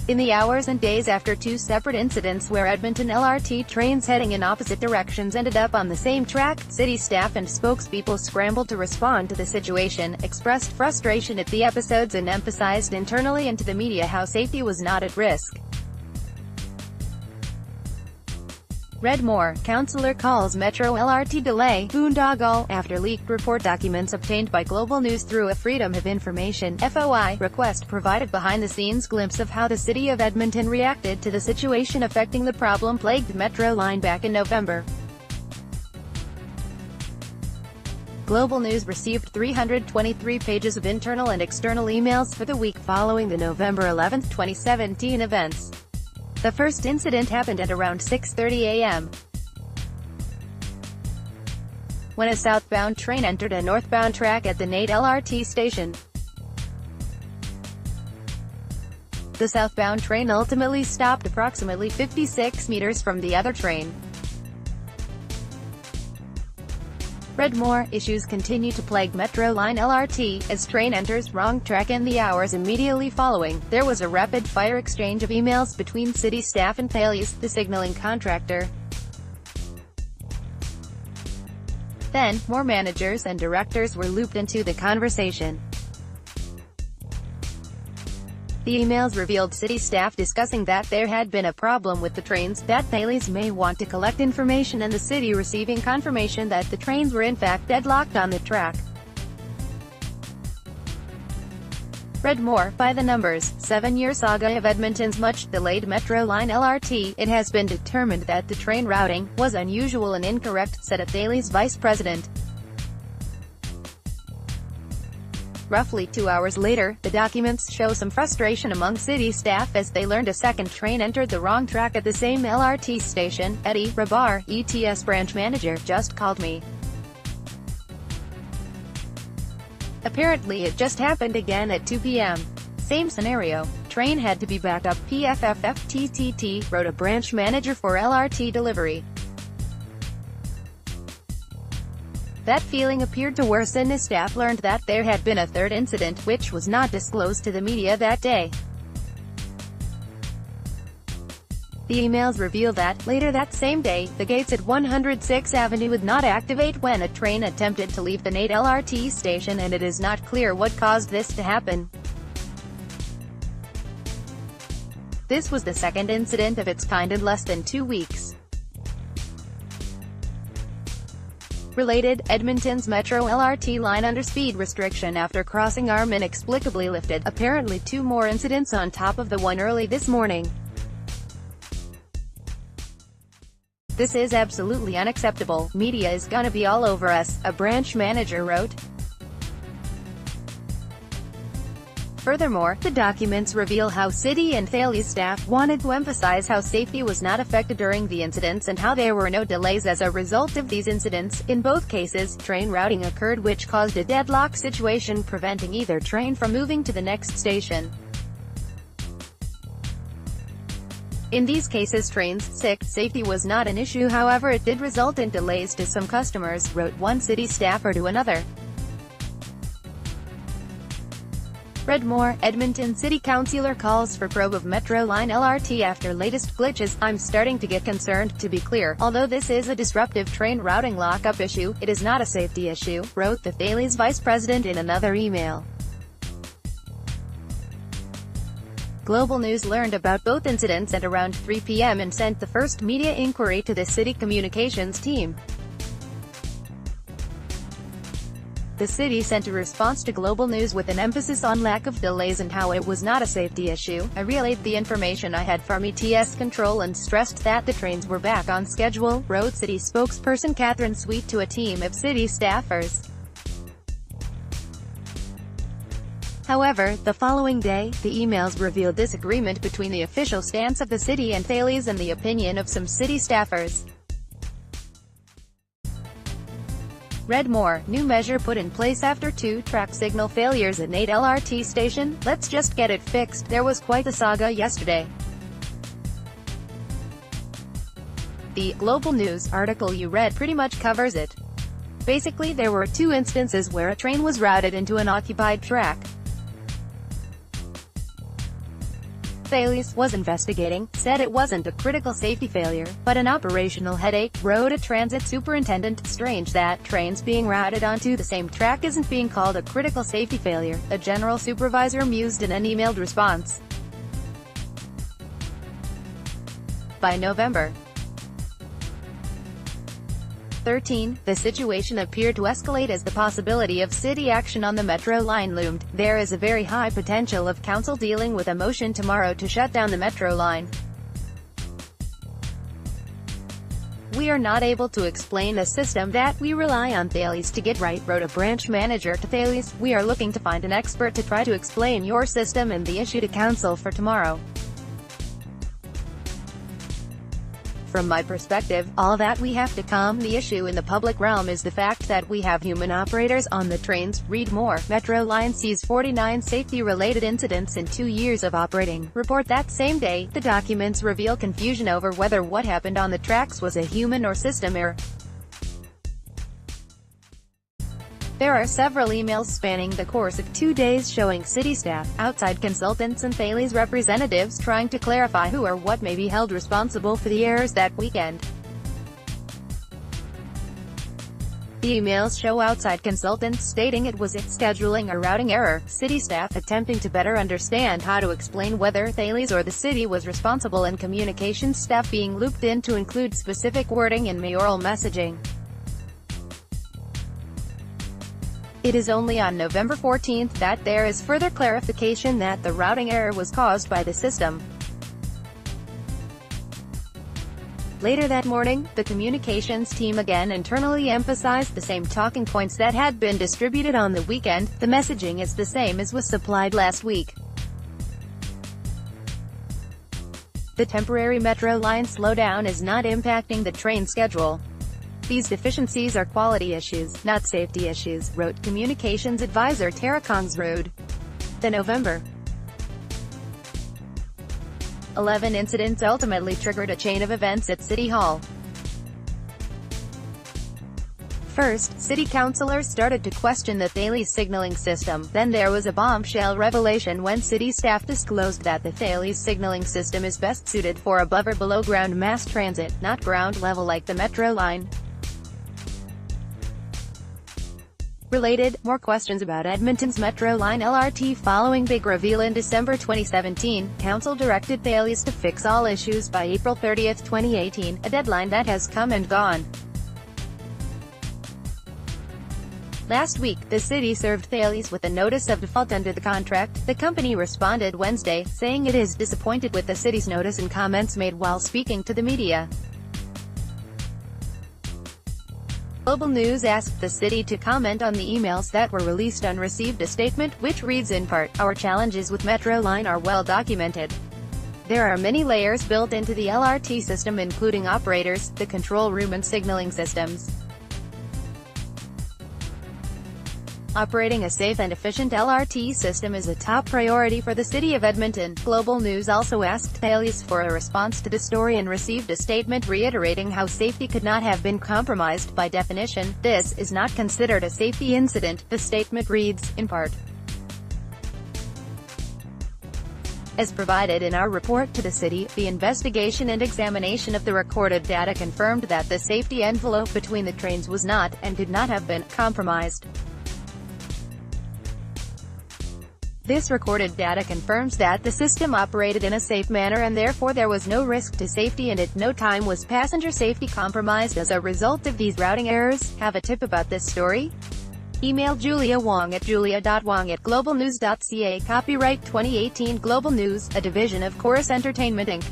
In the hours and days after two separate incidents where Edmonton LRT trains heading in opposite directions ended up on the same track, city staff and spokespeople scrambled to respond to the situation, expressed frustration at the episodes and emphasized internally and to the media how safety was not at risk. Read more. Councillor calls Metro LRT delay boondoggle after leaked report documents obtained by Global News through a Freedom of Information (FOI) request provided behind-the-scenes glimpse of how the city of Edmonton reacted to the situation affecting the problem-plagued Metro line back in November. Global News received 323 pages of internal and external emails for the week following the November 11, 2017 events. The first incident happened at around 6:30 a.m. when a southbound train entered a northbound track at the Metro LRT station. The southbound train ultimately stopped approximately 56 meters from the other train. Read more. Issues continue to plague Metro Line LRT, as train enters wrong track. In the hours immediately following, there was a rapid-fire exchange of emails between city staff and Thales, the signaling contractor. Then, more managers and directors were looped into the conversation. The emails revealed city staff discussing that there had been a problem with the trains, that Thales may want to collect information, and the city receiving confirmation that the trains were in fact deadlocked on the track. Read more. By the numbers, 7-year saga of Edmonton's much-delayed Metro Line LRT, it has been determined that the train routing was unusual and incorrect, said a Thales vice president. Roughly 2 hours later, the documents show some frustration among city staff as they learned a second train entered the wrong track at the same LRT station. Eddie Rabar, ETS branch manager, just called me. Apparently it just happened again at 2 p.m. Same scenario. Train had to be backed up. PFFFTTT, wrote a branch manager for LRT delivery. That feeling appeared to worsen as staff learned that there had been a third incident, which was not disclosed to the media that day. The emails reveal that, later that same day, the gates at 106th Avenue would not activate when a train attempted to leave the Metro LRT station, and it is not clear what caused this to happen. This was the second incident of its kind in less than 2 weeks. Related, Edmonton's Metro LRT line under speed restriction after crossing arm inexplicably lifted, apparently 2 more incidents on top of the one early this morning. This is absolutely unacceptable. Media is gonna be all over us, a branch manager wrote. Furthermore, the documents reveal how city and Thales staff wanted to emphasize how safety was not affected during the incidents and how there were no delays as a result of these incidents. In both cases, train routing occurred which caused a deadlock situation, preventing either train from moving to the next station. In these cases trains' safety was not an issue, however it did result in delays to some customers, wrote one city staffer to another. Read more. Edmonton City Councillor calls for probe of Metro Line LRT after latest glitches. I'm starting to get concerned. To be clear, although this is a disruptive train routing lockup issue, it is not a safety issue, wrote the Thales vice president in another email. Global News learned about both incidents at around 3 p.m. and sent the first media inquiry to the city communications team. The city sent a response to Global News with an emphasis on lack of delays and how it was not a safety issue. I relayed the information I had from ETS control and stressed that the trains were back on schedule, wrote city spokesperson Catherine Sweet to a team of city staffers. However, the following day, the emails revealed disagreement between the official stance of the city and Thales and the opinion of some city staffers. Read more. New measure put in place after 2 track signal failures at Metro LRT station. Let's just get it fixed. There was quite the saga yesterday. The Global News article you read pretty much covers it. Basically, there were 2 instances where a train was routed into an occupied track. Thales was investigating, said it wasn't a critical safety failure, but an operational headache, wrote a transit superintendent. Strange that trains being routed onto the same track isn't being called a critical safety failure, a general supervisor mused in an emailed response. By November 13, the situation appeared to escalate as the possibility of city action on the Metro line loomed. There is a very high potential of council dealing with a motion tomorrow to shut down the Metro line. We are not able to explain a system that we rely on Thales to get right, wrote a branch manager to Thales. We are looking to find an expert to try to explain your system and the issue to council for tomorrow. From my perspective, all that we have to calm the issue in the public realm is the fact that we have human operators on the trains. Read more. Metro line sees 49 safety-related incidents in 2 years of operating. Report that same day. The documents reveal confusion over whether what happened on the tracks was a human or system error. There are several emails spanning the course of 2 days showing city staff, outside consultants and Thales representatives trying to clarify who or what may be held responsible for the errors that weekend. The emails show outside consultants stating it was scheduling or routing error, city staff attempting to better understand how to explain whether Thales or the city was responsible, and communications staff being looped in to include specific wording in mayoral messaging. It is only on November 14 that there is further clarification that the routing error was caused by the system. Later that morning, the communications team again internally emphasized the same talking points that had been distributed on the weekend. The messaging is the same as was supplied last week. The temporary Metro line slowdown is not impacting the train schedule. These deficiencies are quality issues, not safety issues, wrote communications advisor Tara Kongsrud. The November 11 incidents ultimately triggered a chain of events at City Hall. First, city councillors started to question the Thales signaling system. Then there was a bombshell revelation when city staff disclosed that the Thales signaling system is best suited for above or below ground mass transit, not ground level like the Metro line. Related, more questions about Edmonton's Metro line LRT following big reveal in December 2017. Council directed Thales to fix all issues by April 30, 2018, a deadline that has come and gone. Last week, the city served Thales with a notice of default under the contract. The company responded Wednesday, saying it is disappointed with the city's notice in comments made while speaking to the media. Global News asked the city to comment on the emails that were released and received a statement, which reads in part, "Our challenges with Metro line are well documented. There are many layers built into the LRT system including operators, the control room and signaling systems. Operating a safe and efficient LRT system is a top priority for the City of Edmonton." Global News also asked Thales for a response to the story and received a statement reiterating how safety could not have been compromised. By definition, this is not considered a safety incident. The statement reads, in part, "As provided in our report to the city, the investigation and examination of the recorded data confirmed that the safety envelope between the trains was not, and could not have been, compromised. This recorded data confirms that the system operated in a safe manner and therefore there was no risk to safety and at no time was passenger safety compromised as a result of these routing errors." Have a tip about this story? Email Julia Wong at julia.wong@globalnews.ca. Copyright 2018 Global News, a division of Chorus Entertainment Inc.